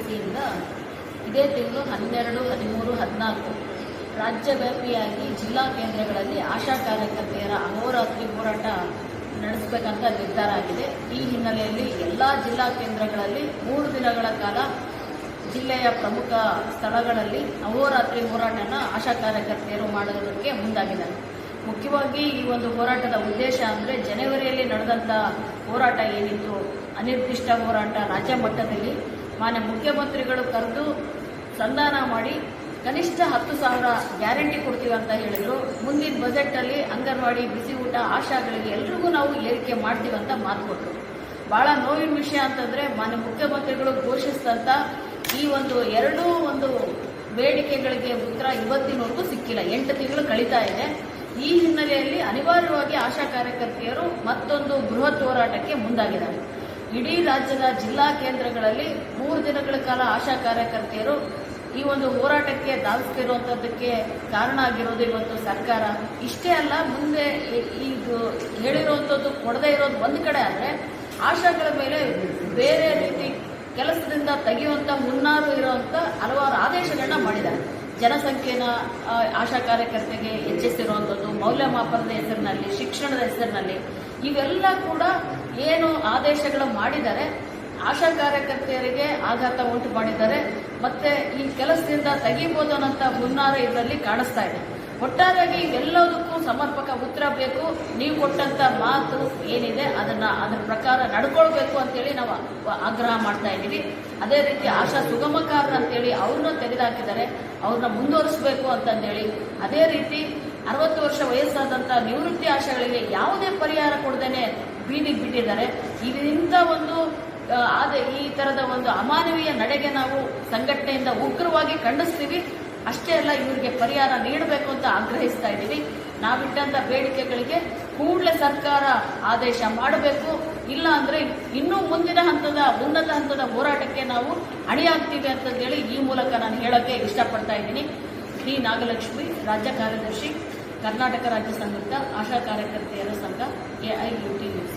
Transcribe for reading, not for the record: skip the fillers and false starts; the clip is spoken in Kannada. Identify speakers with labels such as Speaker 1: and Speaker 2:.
Speaker 1: ವತಿಯಿಂದ ಇದೇ ತಿಂಗಳು 12, 13, 14 ರಾಜ್ಯವ್ಯಾಪಿಯಾಗಿ ಜಿಲ್ಲಾ ಕೇಂದ್ರಗಳಲ್ಲಿ ಆಶಾ ಕಾರ್ಯಕರ್ತೆಯರ ಅಹೋರಾತ್ರಿ ಹೋರಾಟ ನಡೆಸಬೇಕಂತ ನಿರ್ಧಾರ ಆಗಿದೆ. ಈ ಹಿನ್ನೆಲೆಯಲ್ಲಿ ಎಲ್ಲ ಜಿಲ್ಲಾ ಕೇಂದ್ರಗಳಲ್ಲಿ 3 ದಿನಗಳ ಕಾಲ ಜಿಲ್ಲೆಯ ಪ್ರಮುಖ ಸ್ಥಳಗಳಲ್ಲಿ ಅಹೋರಾತ್ರಿ ಹೋರಾಟನ ಆಶಾ ಕಾರ್ಯಕರ್ತೆಯರು ಮಾಡೋದಕ್ಕೆ ಮುಂದಾಗಿದ್ದಾರೆ. ಮುಖ್ಯವಾಗಿ ಈ ಒಂದು ಹೋರಾಟದ ಉದ್ದೇಶ ಅಂದರೆ ಜನವರಿಯಲ್ಲಿ ನಡೆದಂಥ ಹೋರಾಟ ಏನಿತ್ತು, ಅನಿರ್ದಿಷ್ಟ ಹೋರಾಟ ರಾಜ್ಯ ಮಟ್ಟದಲ್ಲಿ ಮಾನ್ಯ ಮುಖ್ಯಮಂತ್ರಿಗಳು ಕರೆದು ಸಂಧಾನ ಮಾಡಿ ಕನಿಷ್ಠ 10,000 ಗ್ಯಾರಂಟಿ ಕೊಡ್ತೀವಿ ಅಂತ ಹೇಳಿದ್ರು. ಮುಂದಿನ ಬಜೆಟಲ್ಲಿ ಅಂಗನವಾಡಿ, ಬಿಸಿ ಊಟ, ಆಶಾಗಳಿಗೆ ಎಲ್ರಿಗೂ ನಾವು ಏರಿಕೆ ಮಾಡ್ತೀವಿ ಅಂತ ಮಾತು ಕೊಟ್ಟರು. ಬಹಳ ನೋವಿನ ವಿಷಯ ಅಂತಂದ್ರೆ ಮಾನ್ಯ ಮುಖ್ಯಮಂತ್ರಿಗಳು ಘೋಷಿಸಿದಂಥ ಈ ಒಂದು ಬೇಡಿಕೆಗಳಿಗೆ ಉತ್ತರ ಇವತ್ತಿನವರೆಗೂ ಸಿಕ್ಕಿಲ್ಲ. 8 ತಿಂಗಳು ಕಳೀತಾ ಇದೆ. ಈ ಹಿನ್ನೆಲೆಯಲ್ಲಿ ಅನಿವಾರ್ಯವಾಗಿ ಆಶಾ ಕಾರ್ಯಕರ್ತೆಯರು ಮತ್ತೊಂದು ಬೃಹತ್ ಹೋರಾಟಕ್ಕೆ ಮುಂದಾಗಿದ್ದಾರೆ. ಇಡೀ ರಾಜ್ಯದ ಜಿಲ್ಲಾ ಕೇಂದ್ರಗಳಲ್ಲಿ 3 ದಿನಗಳ ಕಾಲ ಆಶಾ ಕಾರ್ಯಕರ್ತೆಯರು ಈ ಒಂದು ಹೋರಾಟಕ್ಕೆ ಧಾವಿಸ್ತಿರುವಂತದ್ದಕ್ಕೆ ಕಾರಣ ಆಗಿರೋದು ಇವತ್ತು ಸರ್ಕಾರ. ಇಷ್ಟೇ ಅಲ್ಲ, ಮುಂದೆ ಇದು ಹೇಳಿರುವಂಥದ್ದು ಕೊಡದೇ ಇರೋದು ಒಂದು ಕಡೆ ಆದರೆ ಆಶಾಗಳ ಮೇಲೆ ಬೇರೆ ರೀತಿ ಕೆಲಸದಿಂದ ತೆಗೆಯುವಂತ ಮುನ್ನಾರು ಇರುವಂತ ಹಲವಾರು ಆದೇಶಗಳನ್ನ ಮಾಡಿದ್ದಾರೆ. ಜನಸಂಖ್ಯೆನ ಆಶಾ ಕಾರ್ಯಕರ್ತೆಗೆ ಹೆಚ್ಚಿಸಿರುವಂಥದ್ದು, ಮೌಲ್ಯಮಾಪನದ ಹೆಸರಿನಲ್ಲಿ, ಶಿಕ್ಷಣದ ಹೆಸರಿನಲ್ಲಿ ಇವೆಲ್ಲ ಕೂಡ ಏನು ಆದೇಶಗಳು ಮಾಡಿದ್ದಾರೆ ಆಶಾ ಕಾರ್ಯಕರ್ತೆಯರಿಗೆ ಆಘಾತ ಉಂಟು ಮಾಡಿದ್ದಾರೆ. ಮತ್ತೆ ಈ ಕೆಲಸದಿಂದ ತೆಗಿಬಹುದು ಅನ್ನೋಂಥ ಮುನ್ನಾರ ಇದರಲ್ಲಿ ಕಾಣಿಸ್ತಾ ಇದೆ. ಒಟ್ಟಾರೆಯಾಗಿ ಇವೆಲ್ಲದಕ್ಕೂ ಸಮರ್ಪಕ ಉತ್ತರ ಬೇಕು. ನೀವು ಕೊಟ್ಟಂತ ಮಾತು ಏನಿದೆ ಅದರ ಪ್ರಕಾರ ನಡ್ಕೊಳ್ಬೇಕು ಅಂತೇಳಿ ನಾವು ಆಗ್ರಹ ಮಾಡ್ತಾ ಇದ್ದೀವಿ. ಅದೇ ರೀತಿ ಆಶಾ ಸುಗಮಕಾರರು ಅಂತೇಳಿ ಅವ್ರನ್ನ ತೆಗೆದುಹಾಕಿದ್ದಾರೆ, ಅವ್ರನ್ನ ಮುಂದುವರಿಸಬೇಕು ಅಂತಂದೇಳಿ. ಅದೇ ರೀತಿ 60 ವರ್ಷ ವಯಸ್ಸಾದಂಥ ನಿವೃತ್ತಿ ಆಶಾಗಳಿಗೆ ಯಾವುದೇ ಪರಿಹಾರ ಕೊಡದೇನೆ ಬೀದಿಗೆ ಬಿಟ್ಟಿದ್ದಾರೆ. ಇದರಿಂದ ಈ ತರದ ಒಂದು ಅಮಾನವೀಯ ನಡೆಗೆ ನಾವು ಸಂಘಟನೆಯಿಂದ ಉಗ್ರವಾಗಿ ಖಂಡಿಸ್ತೀವಿ. ಅಷ್ಟೇ ಅಲ್ಲ, ಇವರಿಗೆ ಪರಿಹಾರ ನೀಡಬೇಕು ಅಂತ ಆಗ್ರಹಿಸ್ತಾ ಇದ್ದೀವಿ. ನಾವಿಟ್ಟಂತ ಬೇಡಿಕೆಗಳಿಗೆ ಕೂಡಲೇ ಸರ್ಕಾರ ಆದೇಶ ಮಾಡಬೇಕು. ಇಲ್ಲ ಅಂದ್ರೆ ಇನ್ನೂ ಮುಂದಿನ ಉನ್ನತ ಹಂತದ ಹೋರಾಟಕ್ಕೆ ನಾವು ಅಣಿಯಾಗ್ತೀವಿ ಅಂತಂದೇಳಿ ಈ ಮೂಲಕ ನಾನು ಹೇಳಕ್ಕೆ ಇಷ್ಟಪಡ್ತಾ ಇದ್ದೀನಿ. ಶ್ರೀ ನಾಗಲಕ್ಷ್ಮಿ, ರಾಜ್ಯ ಕಾರ್ಯದರ್ಶಿ, ಕರ್ನಾಟಕ ರಾಜ್ಯ ಸಂಯುಕ್ತ ಆಶಾ ಕಾರ್ಯಕರ್ತೆಯರ ಸಂಘ, AIUT ನ್ಯೂಸ್.